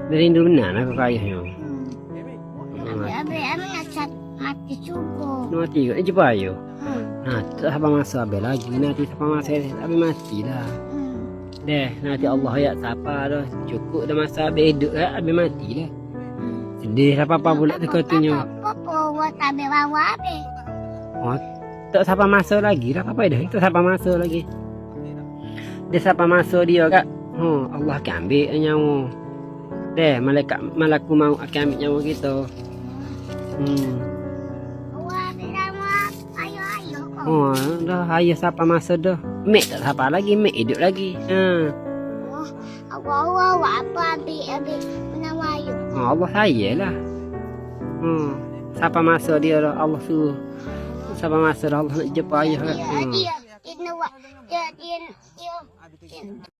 Dia rindu benar nak ke ayahnya. Abi nak mati sungguh. Mati ke? Jumpa ayah. Nah, tak sampai masa habis lagi. Nanti sampai masa habis mati lah. Deh, nanti Allah ya siapa dah. Cukup dah masa habis hidup lah. Habis mati lah. Sedih apa-apa pula terkatunya. Apa buat habis bawa habis. Oh, tak sampai masa lagi dah. Apa dah? Tak sampai masa lagi. Dia sampai masa dia kak. Allah akan ambil nyawa. Deh, malaku mau akan ambil nyawa kita. Oh, dah ayah siapa masa dah. Mek tak siapa lagi, mek hidup lagi. Allah apa habis menawa ayu. Allah sayalah. Siapa masa dia dah Allah suruh. Siapa masa dah Allah nak jumpa ayah. Dia